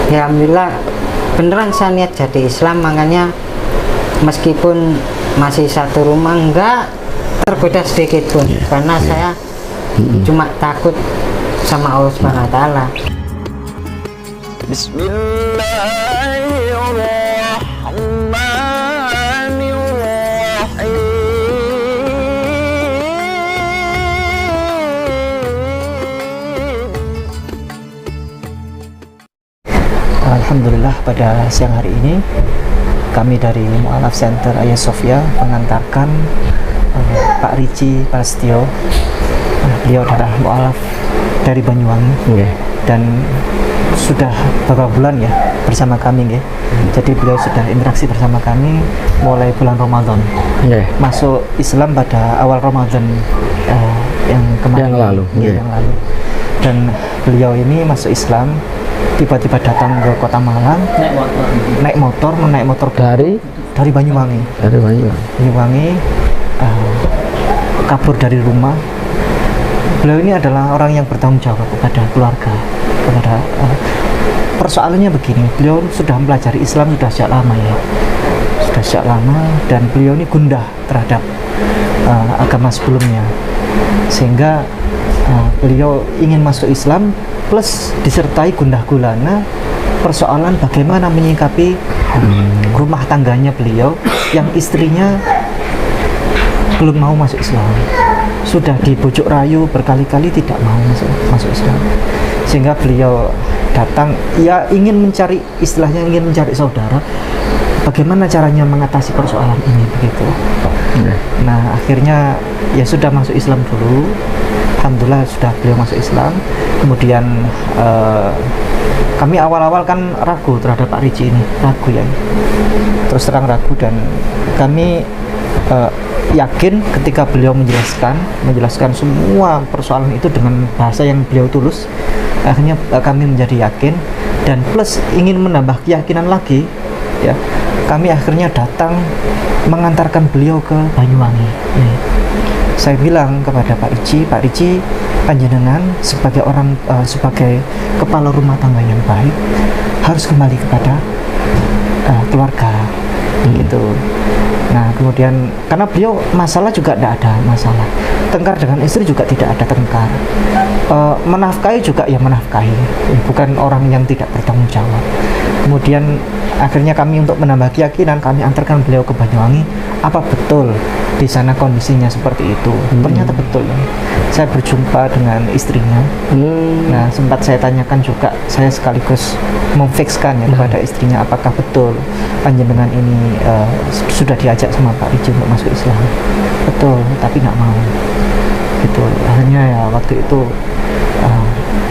Ya alhamdulillah beneran saya niat jadi Islam, makanya meskipun masih satu rumah enggak tergoda sedikit pun, karena saya cuma takut sama Allah Subhanahu wa taala. Alhamdulillah pada siang hari ini kami dari Mu'alaf Center Hagia Sophia mengantarkan Pak Rici Prasetyo. Beliau adalah mu'alaf dari Banyuwangi dan sudah beberapa bulan ya bersama kami ya. Jadi beliau sudah interaksi bersama kami mulai bulan Ramadan. Masuk Islam pada awal Ramadan yang kemarin, yang lalu. Dan beliau ini masuk Islam tiba-tiba datang ke Kota Malang naik motor dari Banyuwangi. Kabur dari rumah. Beliau ini adalah orang yang bertanggung jawab kepada keluarga, persoalannya begini, beliau sudah mempelajari Islam sudah sejak lama dan beliau ini gundah terhadap agama sebelumnya, sehingga beliau ingin masuk Islam plus disertai gundah gulana persoalan bagaimana menyikapi rumah tangganya beliau yang istrinya belum mau masuk Islam, sudah dibujuk rayu berkali-kali tidak mau masuk Islam, sehingga beliau datang ya ingin mencari, istilahnya ingin mencari saudara, bagaimana caranya mengatasi persoalan ini begitu. Nah akhirnya ya sudah masuk Islam dulu. Alhamdulillah sudah beliau masuk Islam. Kemudian kami awal-awal kan ragu terhadap Pak Rici ini, ragu ya, terus terang ragu, dan kami yakin ketika beliau menjelaskan semua persoalan itu dengan bahasa yang beliau tulus. Akhirnya kami menjadi yakin, dan plus ingin menambah keyakinan lagi ya, kami akhirnya datang mengantarkan beliau ke Banyuwangi. Saya bilang kepada Pak Rici, panjenengan sebagai orang sebagai kepala rumah tangga yang baik harus kembali kepada keluarga gitu. Nah kemudian karena beliau masalah juga tidak ada masalah, tengkar dengan istri juga tidak ada tengkar, menafkahi juga ya menafkahi, bukan orang yang tidak bertanggung jawab. Kemudian akhirnya kami untuk menambah keyakinan kami antarkan beliau ke Banyuwangi. Apa betul di sana kondisinya seperti itu? Ternyata betul. Saya berjumpa dengan istrinya. Nah sempat saya tanyakan juga, saya sekaligus memfikskan ya kepada istrinya, apakah betul panjenengan ini sudah diajak sama Pak Rici untuk masuk Islam? Betul, tapi nggak mau. Gitu. Akhirnya ya waktu itu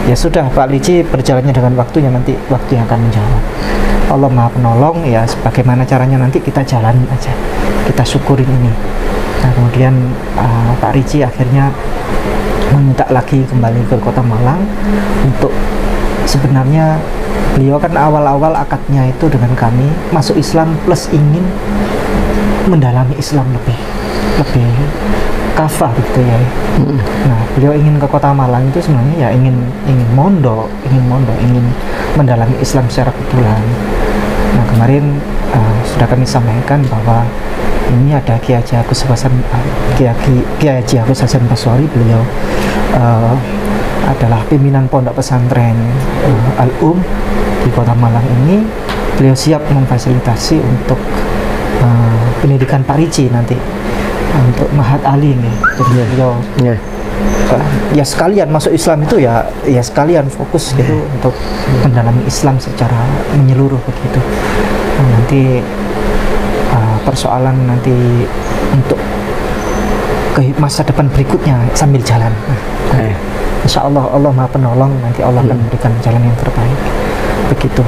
ya sudah, Pak Rici berjalannya dengan waktunya, nanti waktu yang akan menjawab. Allah Maha Penolong ya, sebagaimana caranya nanti kita jalani aja, kita syukurin ini. Nah kemudian Pak Rici akhirnya meminta lagi kembali ke Kota Malang untuk, sebenarnya beliau kan awal-awal akadnya itu dengan kami masuk Islam plus ingin mendalami Islam lebih kafah gitu ya. Nah beliau ingin ke Kota Malang itu sebenarnya ya ingin mondok, ingin mendalami Islam secara kebetulan. Nah kemarin sudah kami sampaikan bahwa ini ada Kiai Haji Agus Hasan Basori. Beliau adalah pimpinan pondok pesantren Al-Um di Kota Malang ini. Beliau siap memfasilitasi untuk pendidikan Pak Rici nanti untuk Mahat Ali nih. Jadi beliau ya sekalian masuk Islam itu ya sekalian fokus gitu untuk mendalami Islam secara menyeluruh begitu. Nah, nanti persoalan nanti untuk ke masa depan berikutnya sambil jalan. Insya Allah Allah Maha Penolong, nanti Allah akan memberikan jalan yang terbaik begitu.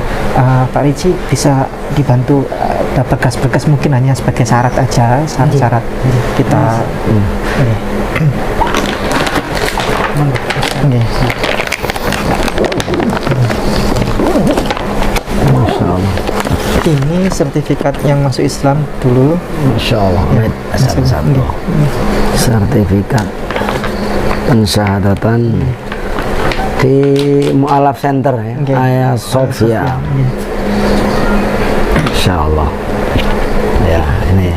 Pak Rici bisa dibantu berkas-berkas, mungkin hanya sebagai syarat aja, syarat kita. Ini sertifikat yang masuk Islam dulu. Masya Allah. Sertifikat pensyahadatan di Mu'alaf Center ya, Oke. Ayah Sofia. Insya Allah. Ya, ini.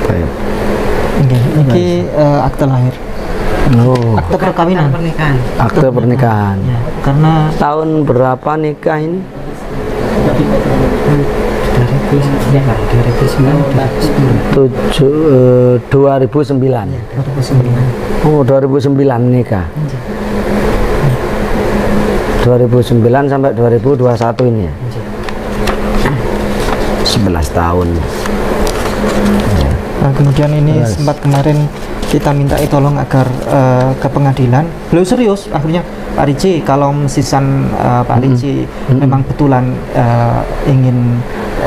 Baik. Oke, ini akte lahir, Oh, akte perkawinan. Pernikahan. akte pernikahan. Ya, karena Tahun berapa nikah ini? 2009. 2009. Oh, 2009 nikah. 2009 sampai 2021 ini ya. 11 tahun. Nah, kemudian ini sempat kemarin kita minta tolong agar ke pengadilan. Beliau serius, akhirnya Pak Ricci, kalau mesisan Pak Ricci memang betulan ingin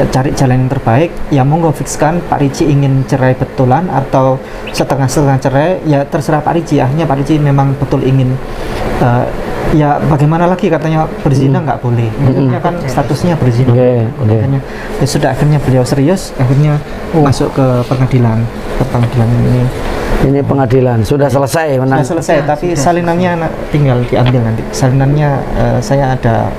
cari jalan yang terbaik, ya monggo fikskan Pak Ricci ingin cerai betulan atau setengah-setengah cerai, ya terserah Pak Ricci. Akhirnya Pak Ricci memang betul ingin ya bagaimana lagi, katanya berzina nggak boleh, maksudnya kan statusnya berzina. Oke, oke. Makanya ya sudah, akhirnya beliau serius, akhirnya masuk ke pengadilan ini. Ini pengadilan sudah selesai menang. Sudah selesai, tapi salinannya tinggal diambil nanti. Salinannya saya ada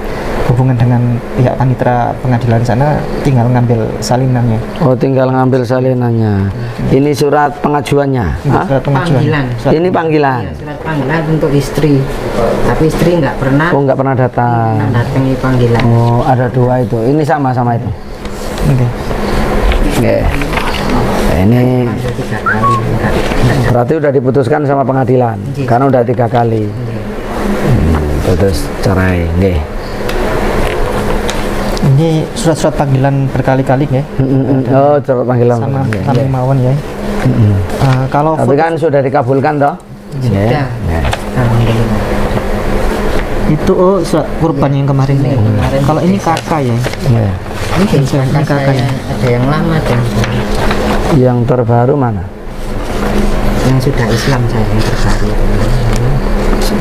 hubungan dengan pihak panitera pengadilan sana, tinggal ngambil salinannya. Oh, tinggal ngambil salinannya. Ini surat pengajuannya. Hah? Surat pengajuan. Panggilan. Surat- Ini panggilan. Iya, surat panggilan untuk istri. Tapi istri nggak pernah Oh, nggak pernah datang. datangi panggilan. Oh, ada dua itu. Ini sama-sama itu. Oke. Oke. Nah, ini Ada 3 kali. berarti udah diputuskan sama pengadilan Iya. karena udah 3 kali. Putus cerai. Nggih. Ini surat-surat panggilan berkali-kali ya, Oh, surat panggilan. sama Nggih. kami mawon ya. Kalau Tapi kan sudah dikabulkan toh? Sudah. Nggih. Alhamdulillah. itu surat kurban yang kemarin. Kalau ini kakak ya. Nggih. Ini Ini kakaknya. ada yang lama dan Yang terbaru mana? yang sudah Islam saya yang terbaru.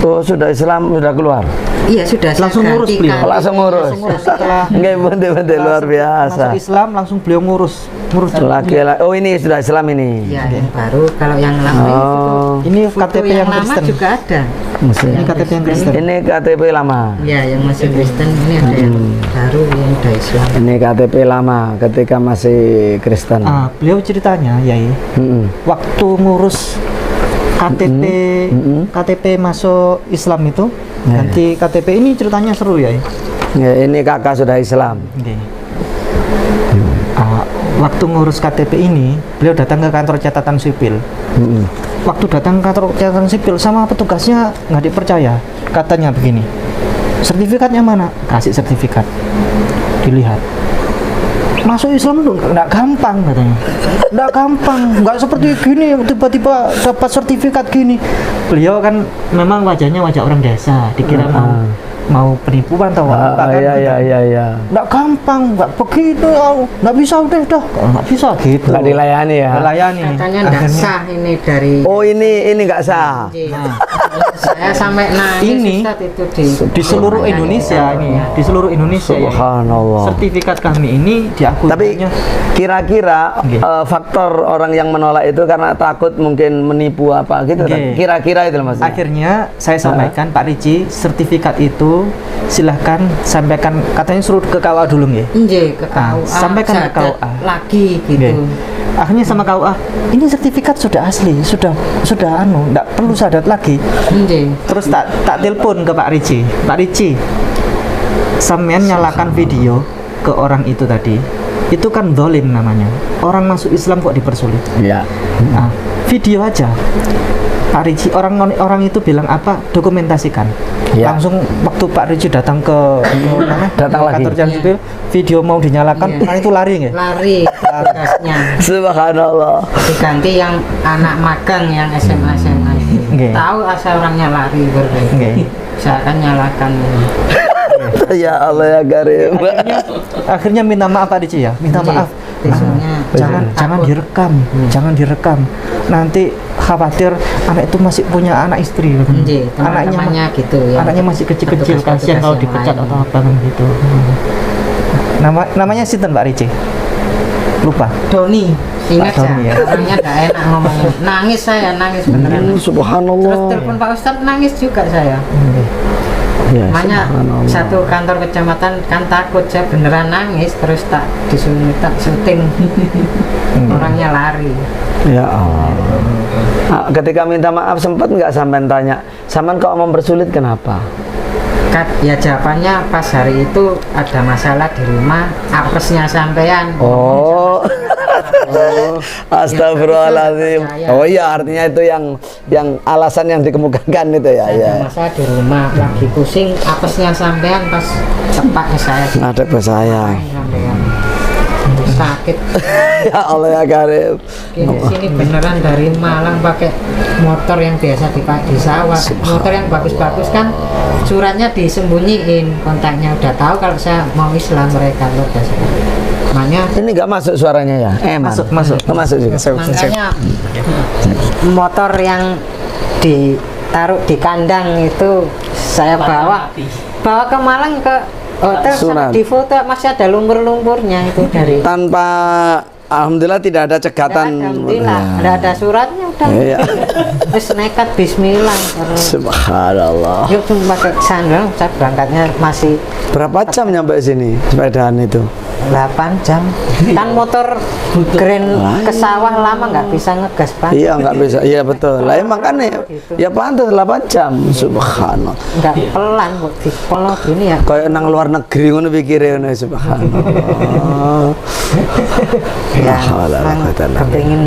Oh, sudah Islam sudah keluar. Iya sudah. saya Langsung ngurus ganti beliau. kali. Langsung ngurus. Setelah Nggih, bende luar biasa. masuk Islam langsung beliau ngurus Laki-laki. Oh, ini sudah Islam ini. Iya yang baru. Kalau yang lama Oh, Ini itu foto KTP yang lama Kristen. juga ada. Ini KTP yang Kristen. ini KTP lama. Ya yang masih Kristen ini ada yang baru yang udah Islam. Ini KTP lama ketika masih Kristen. Beliau ceritanya Yai, Mm-mm. waktu ngurus KTP masuk Islam itu, ganti KTP ini ceritanya seru ya. Ya, ini kakak sudah Islam. Oke. Waktu ngurus KTP ini, beliau datang ke kantor catatan sipil. Mm-mm. Waktu datang ke kantor catatan sipil sama petugasnya nggak dipercaya. Katanya begini, sertifikatnya mana? Kasih sertifikat. Dilihat. Masuk Islam itu nggak gampang katanya. Nggak gampang, nggak seperti gini tiba-tiba dapat sertifikat gini. Beliau kan memang wajahnya wajah orang desa, dikira mau penipuan atau apa kan? Iya. Nggak gampang, nggak begitu, nggak bisa udah, nggak bisa gitu. Nggak dilayani ya. Dilayani. Katanya nggak Akhirnya- sah ini dari. Oh, ini nggak sah. Nah, saya sampai nangis Ini Ustadz, itu di seluruh Indonesia ini, di seluruh Indonesia ya. Subhanallah. Sertifikat kami ini diakui. Tapi kira-kira Nggih. faktor orang yang menolak itu karena takut mungkin menipu apa gitu kan? Nggih. Kira-kira itu maksudnya. Akhirnya saya sampaikan Pak Ricci, sertifikat itu silahkan sampaikan, katanya suruh ke KUA dulu ya. Inje ke KUA. sampaikan ke Syahadat KUA. lagi gitu. Nggih. Akhirnya sama KUA, ini sertifikat sudah asli, sudah enggak perlu syahadat lagi. Inje. Terus tak telepon ke Pak Ricci. Pak Ricci, sampean nyalakan video ke orang itu tadi. Itu kan dolim namanya. Orang masuk Islam kok dipersulit. Iya. Nah, video aja. Pak Ricci, orang itu bilang apa? Dokumentasikan. Ya. Langsung waktu Pak Ricci datang ke mana? Datang lagi. Kantor Jalan Sipil, video mau dinyalakan, Iya. orang itu lari nggak? Lari tugasnya. Subhanallah. Diganti yang anak magang yang SMA itu. Nggih. Tahu asal orangnya lari Nggih. berarti. Saya akan nyalakan. Ya Allah ya Karim. Akhirnya minta maaf Pak Ricci ya, minta Nggih. maaf. Besoknya Jangan takut. direkam, jangan direkam. Nanti khawatir anak itu masih punya anak istri. Nggih, teman-temannya gitu ya. Anaknya masih kecil-kecil, Petugas-petugas kasihan kalau yang dipecat lain. atau apa kan gitu. Namanya Sinten Pak Ricci? Lupa. Doni. Ingat Pak Doni ya, orangnya gak enak ngomongnya. Nangis saya, nangis beneran. Terus Subhanallah. telepon Pak Ustadz, nangis juga saya. Ya, Makanya subhanallah. satu kantor kecamatan kan takut, saya beneran nangis, terus tak disuruh minta syuting. Orangnya lari. Ya Allah. Ketika minta maaf sempat nggak sampean tanya, sampean kok mempersulit kenapa? Ya jawabannya pas hari itu ada masalah di rumah, apesnya sampean. Oh. Astagfirullahaladzim. Ya, ya. Oh iya, artinya itu yang alasan yang dikemukakan itu ya. Ada Ya. masalah di rumah, lagi pusing, apesnya sampean pas cepak ke saya. Ada saya. Sampean sakit. Ya Allah ya Karim. Sini beneran dari Malang pakai motor yang biasa dipakai di sawah, motor yang bagus-bagus kan, suratnya disembunyiin, kontaknya udah tahu kalau saya mau Islam mereka loh dasar. Makanya Ini nggak masuk suaranya ya? Masuk. Oh, masuk juga. makanya motor yang ditaruh di kandang itu saya bawa ke Malang ke hotel, Surat. di foto masih ada lumpur-lumpurnya itu dari Tanpa alhamdulillah tidak ada cegatan. alhamdulillah ada suratnya udah. Iya. Terus nekat bismillah. Subhanallah. Yuk cuma pakai sandal, saya berangkatnya masih Berapa jam nyampe sini sepedaan itu? 8 jam. Kan motor keren ke sawah lama nggak bisa ngegas Pak. Iya nggak bisa. Iya betul. Lah emang kan ya pantas 8 jam. Subhanallah. Nggak pelan kok di polo gini ya. Kayak nang luar negeri ngono pikire ngono subhanallah. Ya, La hawla wa la quwwata illa billah. kepingin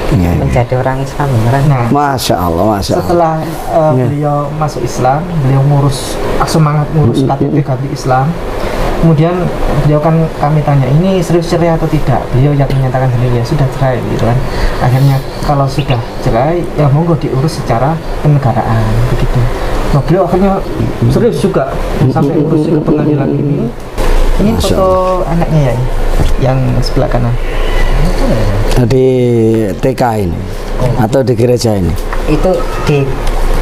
Iya. menjadi orang Islam beneran. Nah, Masya Allah, Masya Allah. setelah beliau masuk Islam, beliau semangat ngurus KTP ganti Islam. Kemudian beliau kan kami tanya, ini serius cerai atau tidak? Beliau yang menyatakan sendiri ya sudah cerai gitu kan. Akhirnya kalau sudah cerai ya monggo diurus secara kenegaraan begitu. Nah, beliau akhirnya serius juga sampai urus ke pengadilan ini. Ini Masya foto anaknya ya, yang sebelah kanan. Di TK ini atau di gereja ini? Itu di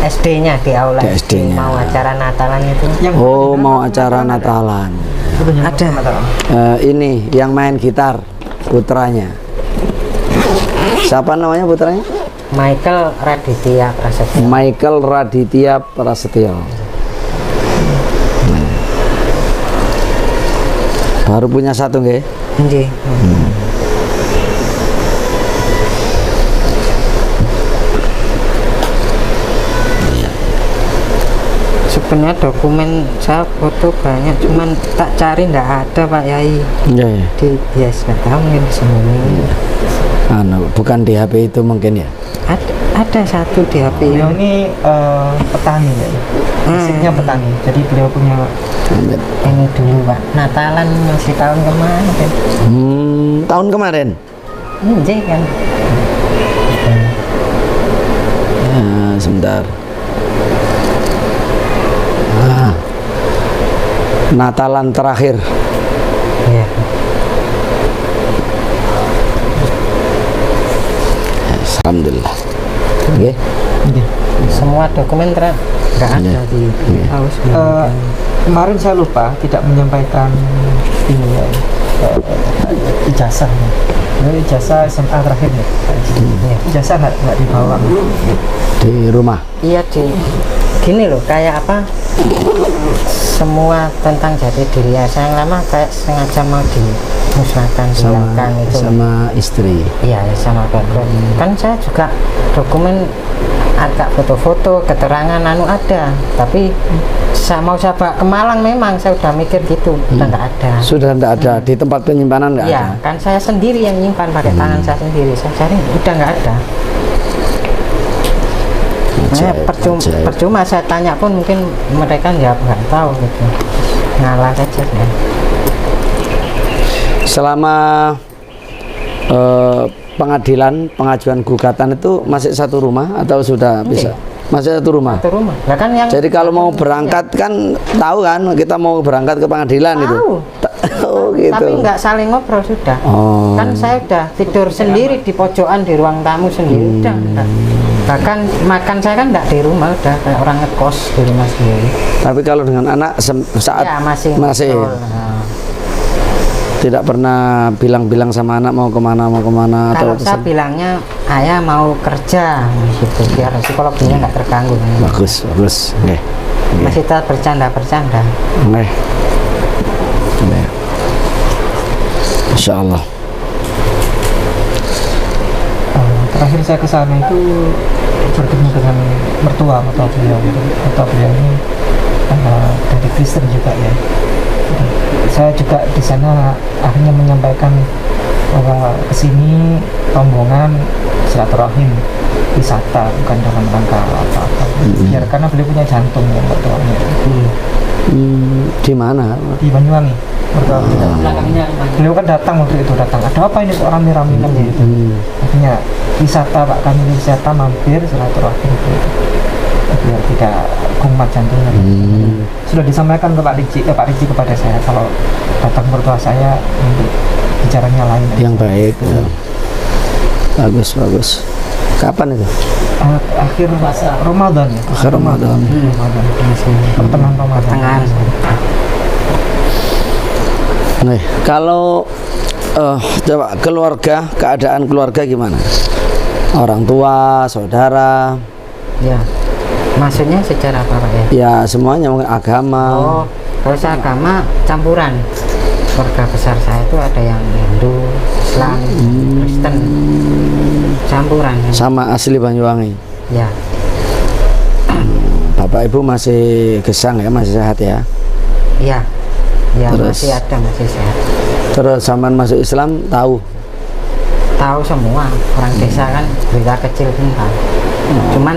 SD-nya di aula Di SD-nya. mau acara Natalan itu. Oh, mau acara Natalan. Ada. Ini yang main gitar putranya. Siapa namanya putranya? Michael Raditya Prasetyo. Michael Raditya Prasetyo. Baru punya satu nggih? Nggih. Sebenarnya dokumen saya foto banyak, cuman tak cari nggak ada Pak Yai. Iya, iya. Di bias nggak tahu mungkin sembunyi. Bukan di HP itu mungkin ya. Ada satu di HP Beliau ini. ini petani ya, basicnya petani. Jadi beliau punya Ini dulu Pak, Natalan masih tahun kemarin. Tahun kemarin. Nggih kan. Ya, sebentar. Natalan terakhir. Iya. Alhamdulillah. Oke. Semua dokumen nggak ada di haus. Kemarin saya lupa tidak menyampaikan ini ya, ijazah. Ini ijazah SMA terakhir nih. Ijazah nggak dibawa. Di rumah. Iya gini loh, kayak apa? Semua tentang jati diri saya yang lama kayak sengaja mau dimusnahkan, dihilangkan itu. Sama istri. Iya, sama background. Kan saya juga dokumen agak foto-foto, keterangan ada, tapi saya mau bawa ke Malang memang saya udah mikir gitu, udah nggak ada. Sudah tidak ada di tempat penyimpanan nggak Iya, ada. kan saya sendiri yang nyimpan pakai tangan saya sendiri. Saya cari udah nggak ada. Nah, percuma saya tanya pun mungkin mereka nggak tahu gitu, ngalah saja ya. Selama pengadilan pengajuan gugatan itu masih satu rumah atau sudah bisa? Masih satu rumah. Satu rumah. Nah, kan yang Jadi kalau mau berangkat kan tahu kan kita mau berangkat ke pengadilan itu. tahu. Oh gitu. Tapi nggak saling ngobrol sudah. Oh. Kan saya udah tidur sendiri di pojokan di ruang tamu sendiri udah. Bahkan makan saya kan nggak di rumah, udah kayak orang ngekos di rumah sendiri. Tapi kalau dengan anak saat Ya masih. masih. ngobrol. Nah, Tidak pernah bilang-bilang sama anak mau kemana Kalau atau saya pesan? bilangnya ayah mau kerja gitu biar psikologinya nggak terganggu. Bagus. Nggih. Masih tetap bercanda. Nggih. Nggih. Insyaallah. Terakhir saya ke sana itu bertemu dengan mertua beliau. Mertua beliau ini dari Kristen juga ya. Saya juga di sana akhirnya menyampaikan bahwa kesini rombongan silaturahim wisata bukan dalam rangka apa-apa. Biar karena beliau punya jantung ya mertuanya. Di mana? Di Banyuwangi. Mertua beliau kan datang waktu itu ada apa ini kok rame-rame kan gitu. Akhirnya wisata Pak kami wisata mampir silaturahim gitu. Biar tidak kumat jantungnya. Sudah disampaikan ke Pak Riji kepada saya kalau datang mertua saya untuk bicaranya lain. Yang baik. Ya. Bagus. Kapan itu? Akhir Ramadan ya. Akhir Ramadan. Pertengahan Ramadan. Nih, kalau coba keadaan keluarga gimana? Orang tua, saudara. Ya. Maksudnya secara apa Pak ya? Ya semuanya mungkin agama. Oh, kalau saya agama campuran. Keluarga besar saya itu ada yang Hindu, Islam, Kristen, campuran. Sama asli Banyuwangi. Ya, Bapak Ibu masih gesang ya, masih sehat ya. iya, ya Terus? masih ada, masih sehat. Terus zaman masuk Islam tahu. Tahu semua orang desa kan berita kecil pun tahu. Cuman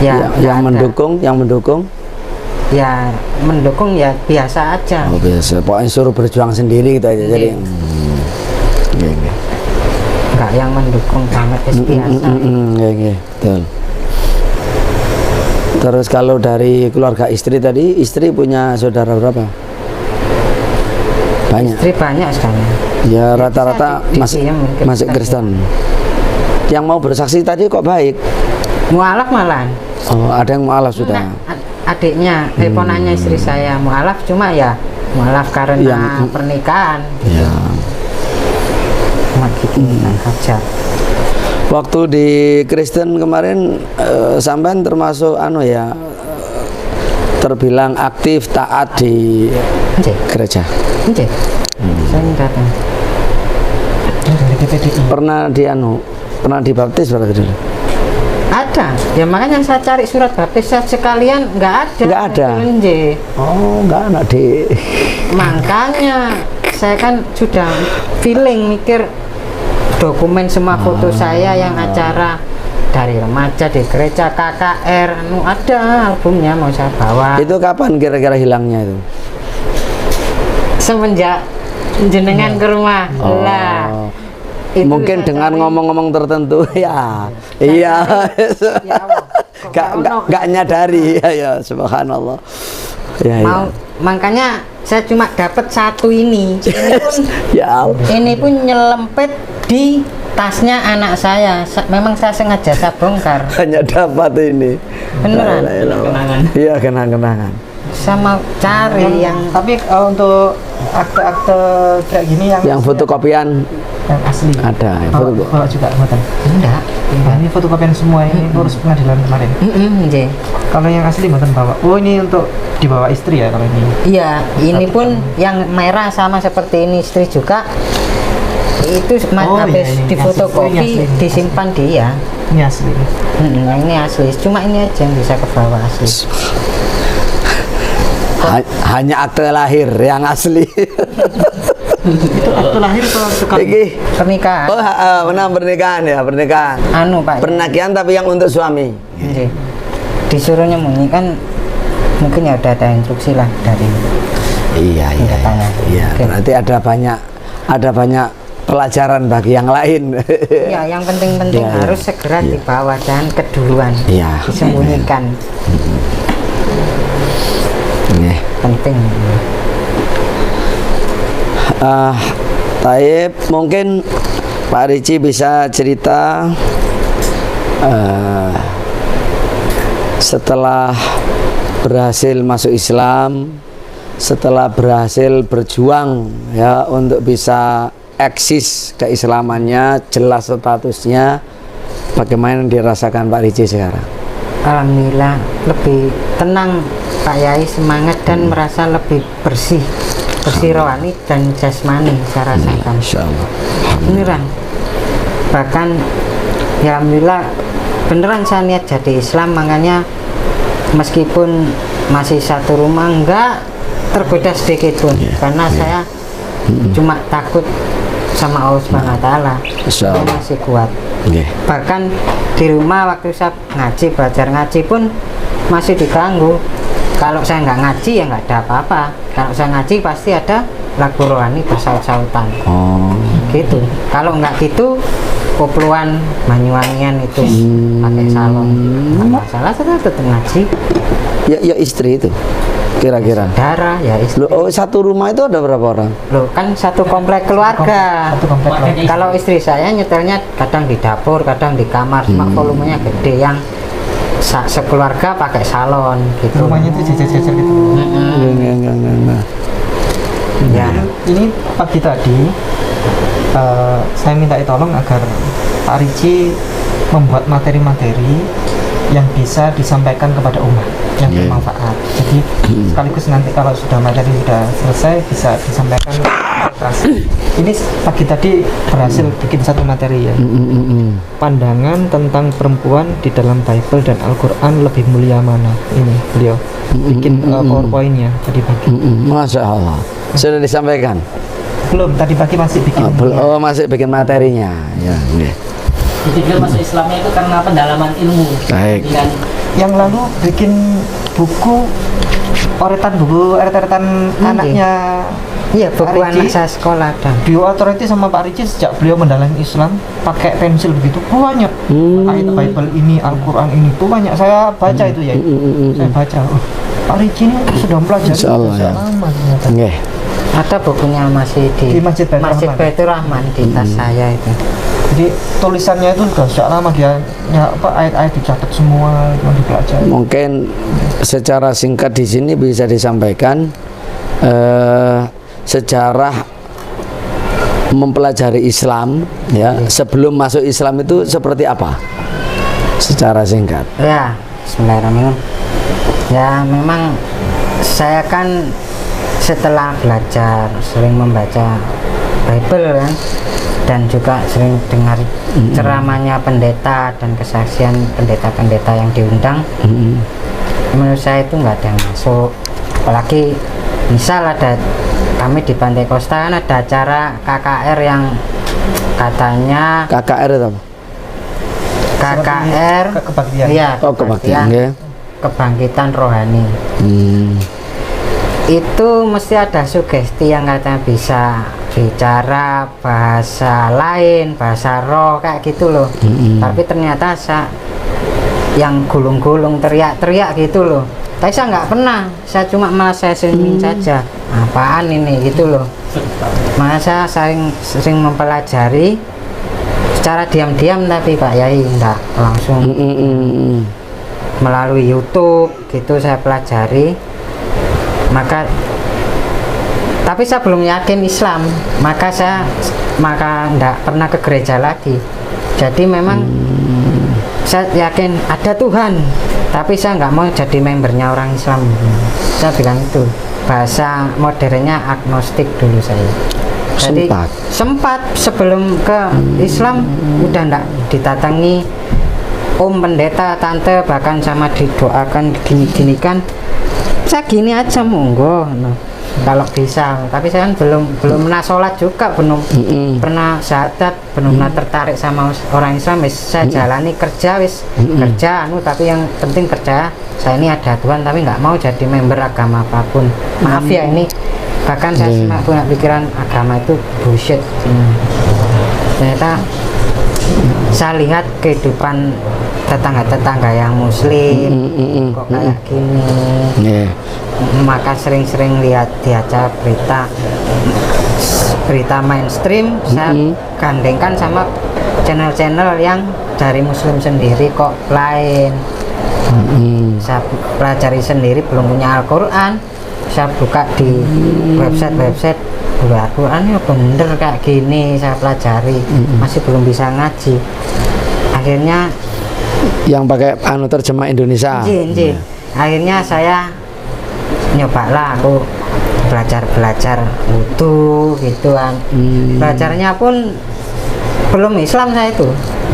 ya yang nggak ada. mendukung. Ya mendukung ya biasa aja. Oh biasa. Pokoknya suruh berjuang sendiri gitu aja. Jadi. Iya. Nggak yang mendukung banget biasa. Iya. Betul. Terus kalau dari keluarga istri tadi, istri punya saudara berapa? Banyak. Istri banyak sekali. Ya rata-rata masih Kristen. Yang mau bersaksi tadi kok baik? Mualaf malahan. Oh, ada yang mualaf sudah. Adiknya, ponanya istri saya mualaf, cuma ya mualaf karena pernikahan. Ya. Cuma gitu aja. Waktu di Kristen kemarin sampean termasuk terbilang aktif taat di Nggih. gereja. Nggih. Saya datang. Dari GPDI. Pernah dibaptis berarti dulu? Ada. Ya makanya saya cari surat baptis saya sekalian nggak ada. Nggak ada. Nggih. Oh, nggak ada di. Makanya saya kan sudah feeling mikir dokumen semua foto saya yang acara dari remaja di gereja KKR ada albumnya mau saya bawa. Itu kapan kira-kira hilangnya itu? Semenjak jenengan ke rumah lah. Itu Mungkin saya dengan cari. ngomong-ngomong tertentu ya. Iya. Ya Allah, kok Gak nyadari ya subhanallah. Ya, mau makanya saya cuma dapat satu ini. ya Allah. Ini pun nyelempet di tasnya anak saya. Memang saya sengaja saya bongkar. Hanya dapat ini. Beneran. Kenangan. Iya, kenang-kenangan. Saya mau cari yang Tapi untuk akte-akte kayak gini yang fotokopian yang asli ada ya, bawa juga buatan. enggak. Nah, ini fotokopian semua ini urus pengadilan kemarin. Nggih. Kalau yang asli buatan bawa. Oh ini untuk dibawa istri ya kalau ini. Iya, ini pun yang merah sama seperti ini istri juga. Itu Oh, habis iya, ini difotokopi asli. disimpan dia. Ini asli. Yang ini asli. Cuma ini aja yang bisa ke bawah asli. hanya akte lahir yang asli. Itu akte lahir atau akte kawin? Iki. Pernikahan. Benar pernikahan ya, pernikahan. Anu Pak. Pernikahan tapi yang untuk suami. Nggih. Disuruh nyembunyikan mungkin ya udah ada instruksi lah dari Iya. Oke. Berarti ada banyak pelajaran bagi yang lain. ya yang penting-penting Iya, harus segera iya. dibawa dan keduluan Iya. disembunyikan. Nih. Penting. Taib, mungkin Pak Riji bisa cerita setelah berhasil masuk Islam, setelah berhasil berjuang ya untuk bisa eksis keislamannya, jelas statusnya, bagaimana yang dirasakan Pak Riji sekarang? Alhamdulillah lebih tenang Pak Yai, semangat dan merasa lebih bersih rohani dan jasmani saya rasakan. Insyaallah. Beneran. Bahkan ya alhamdulillah beneran saya niat jadi Islam, makanya meskipun masih satu rumah enggak tergoda sedikit pun, karena saya cuma takut sama Allah Subhanahu wa taala. Saya masih kuat. Bahkan di rumah waktu saya ngaji, belajar ngaji pun masih diganggu. Kalau saya nggak ngaji ya nggak ada apa-apa. Kalau saya ngaji pasti ada lagu rohani bersaut-sautan. Gitu. Kalau nggak gitu, kopluan Banyuwangian itu pakai salon. Nggak masalah, saya tetap ngaji. Ya istri itu kira-kira. Saudara ya istri. Loh, satu rumah itu ada berapa orang? Loh, kan satu komplek keluarga. Satu komplek keluarga. Kalau istri saya nyetelnya kadang di dapur, kadang di kamar, cuma volumenya gede, yang sekeluarga pakai salon gitu. Rumahnya itu jajar-jajar gitu. Enggak. Ya. Ini pagi tadi saya minta tolong agar Pak Riji membuat materi-materi yang bisa disampaikan kepada umat yang bermanfaat. Jadi sekaligus nanti kalau sudah materi sudah selesai bisa disampaikan konsentrasi. Ini pagi tadi berhasil bikin satu materi ya. Pandangan tentang perempuan di dalam Bible dan Al-Quran lebih mulia mana? Ini beliau bikin PowerPoint-nya tadi pagi. Masya Allah. Sudah disampaikan? Belum, tadi pagi masih bikin. Masih bikin materinya. Ya, Jadi beliau masuk Islamnya itu karena pendalaman ilmu. Baik. Dengan Yang lalu bikin buku eretan anaknya. Iya, buku Pak Riji. anak saya sekolah dan Bio Authority sama Pak Riji sejak beliau mendalami Islam pakai pensil begitu banyak ayat Bible ini, Al-Quran ini tuh banyak saya baca itu ya. Saya baca. Pak Riji ini sudah mempelajari Insyaallah, sejak ya. lama ternyata. Nggih. ada bukunya masih Di Masjid Baitur Rahman. Baitur Rahman di tas saya itu. Jadi tulisannya itu sudah sejak lama dia ayat-ayat dicatat semua, mau dipelajari. Mungkin secara singkat di sini bisa disampaikan sejarah mempelajari Islam ya sebelum masuk Islam itu seperti apa? Secara singkat. Ya, bismillahirrahmanirrahim. Ya, memang saya kan setelah belajar sering membaca Bible kan, dan juga sering dengar ceramahnya pendeta dan kesaksian pendeta-pendeta yang diundang. Menurut saya itu nggak ada yang masuk. Apalagi misal ada kami di Pantai Kosta kan ada acara KKR yang katanya KKR itu apa? KKR Kebaktian. iya, Kebaktian ya. kebangkitan rohani. Itu mesti ada sugesti yang katanya bisa bicara bahasa lain, bahasa roh kayak gitu loh. Tapi ternyata yang gulung-gulung teriak-teriak gitu loh. Tapi saya nggak pernah, saya cuma malah saya senyumin saja. Apaan ini gitu loh. Malah saya sering mempelajari secara diam-diam, tapi Pak Yai enggak langsung melalui YouTube gitu saya pelajari. Tapi saya belum yakin Islam, maka enggak pernah ke gereja lagi. Jadi memang saya yakin ada Tuhan, tapi saya nggak mau jadi membernya orang Islam. Saya bilang itu, bahasa modernnya agnostik dulu saya. Jadi sempat sebelum ke Islam udah enggak ditatangi om pendeta, tante, bahkan sama didoakan gini kan. Saya gini aja monggo kalau bisa, tapi saya kan belum pernah sholat juga, belum pernah syahadat, belum pernah tertarik sama orang Islam. Saya jalani kerja tapi yang penting kerja. Saya ini ada Tuhan, tapi nggak mau jadi member agama apapun. Maaf ya, ini bahkan saya punya pikiran agama itu bullshit. Ternyata saya lihat kehidupan tetangga-tetangga yang muslim kok kayak gini. Maka sering-sering lihat di acara berita mainstream, saya gandengkan sama channel-channel yang dari muslim sendiri kok lain. Saya pelajari sendiri, belum punya Al-Quran, saya buka di website Al-Quran ya bener kayak gini, saya pelajari, masih belum bisa ngaji. Akhirnya Yang pakai terjemah Indonesia. Nji. Akhirnya saya nyobalah aku belajar wudu gituan. Belajarnya pun belum Islam saya itu.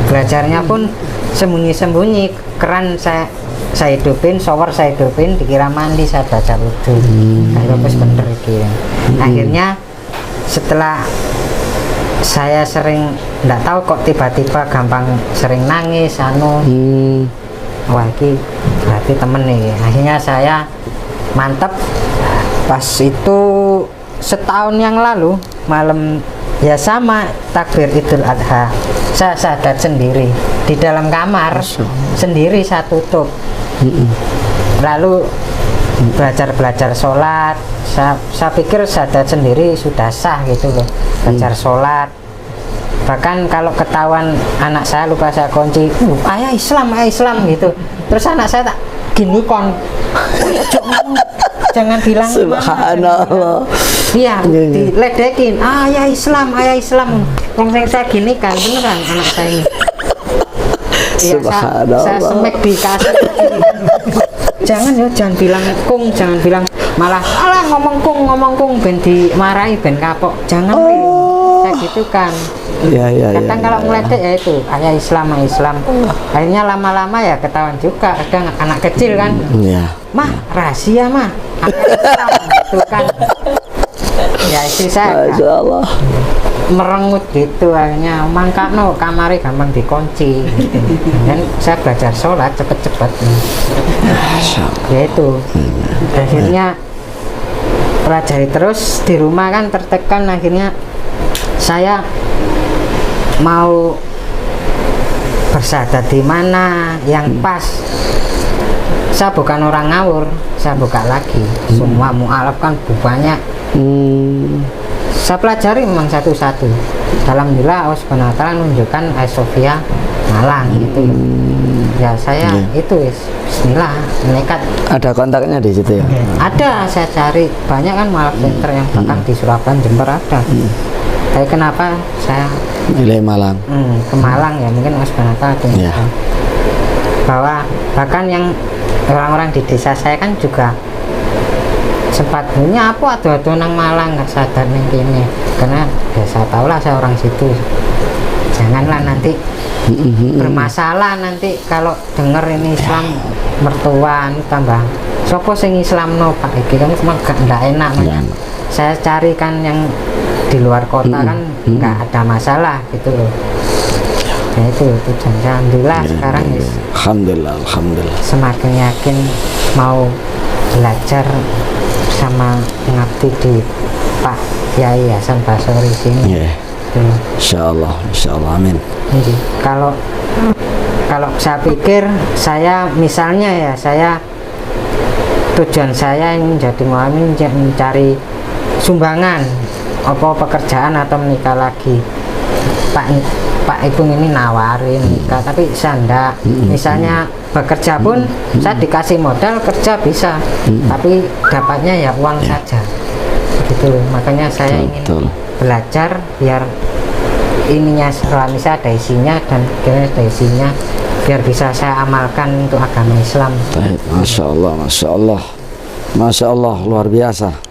Belajarnya pun sembunyi-sembunyi, keran saya hidupin, shower saya hidupin, dikira mandi saya baca wudu. Kayak wis bener iki. Akhirnya setelah saya sering nggak tahu kok tiba-tiba gampang sering nangis wah ini berarti temen nih. Akhirnya saya mantep. Pas itu setahun yang lalu malam ya sama takbir Idul Adha, saya sadat sendiri di dalam kamar sendiri, saya tutup. Lalu belajar sholat, saya pikir sadat sendiri sudah sah gitu loh, belajar sholat. Bahkan kalau ketahuan anak saya lupa saya kunci, ayah Islam gitu. Terus anak saya tak gini kon, jangan bilang Subhanallah. iya, diledekin, ayah Islam. Yang saya gini kan beneran anak saya ini. Ya, saya semek di kasih. Jangan bilang kung, jangan bilang malah ngomong kung ben dimarahi ben kapok. Jangan saya gitu kan. Kadang kalau ngeledek ya itu ayah Islam. Akhirnya lama-lama ya ketahuan juga, kadang anak kecil kan. Mah rahasia mah. Ayah Islam gitu kan. Ya istri saya merengut gitu, akhirnya mangkano kamari gampang dikunci. Dan saya belajar sholat cepet-cepet. Ya itu. Akhirnya pelajari terus di rumah kan tertekan, akhirnya saya mau bersyahadat di mana yang pas. Saya bukan orang ngawur, saya buka lagi. Semua mu'alaf kan banyak. Saya pelajari memang satu-satu. Alhamdulillah Allah Subhanahu wa taala menunjukkan Sofia Malang gitu. Ya saya itu bismillah nekat. Ada kontaknya di situ ya? Ada, saya cari banyak kan mu'alaf center yang bahkan di Surabaya, Jember ada. Tapi kenapa saya milih Malang? Ke Malang ya mungkin Allah Subhanahu wa taala bahwa bahkan yang orang-orang di desa saya kan juga sempat punya apa adu-adu nang Malang, nggak sadar nih ini, karena ya saya tahu lah saya orang situ. Janganlah nanti bermasalah nanti kalau denger ini Islam mertua tambah sopo sing Islam no Pak iki kan cuma nggak enak. Saya carikan yang di luar kota kan nggak ada masalah gitu loh. Ya itu alhamdulillah sekarang alhamdulillah semakin yakin mau belajar sama ngabdi di Pak Yai Hasan Basori sini. Insyaallah amin. Jadi kalau saya pikir saya misalnya ya saya tujuan saya ingin jadi mu'min mencari sumbangan apa pekerjaan atau menikah lagi. Pak Ibu ini nawarin nikah tapi saya enggak. Misalnya bekerja pun saya dikasih modal kerja bisa, tapi dapatnya ya uang saja gitu loh. Makanya saya ingin belajar biar ininya setelah misalnya ada isinya dan kira ada isinya biar bisa saya amalkan untuk agama Islam. Masya Allah luar biasa.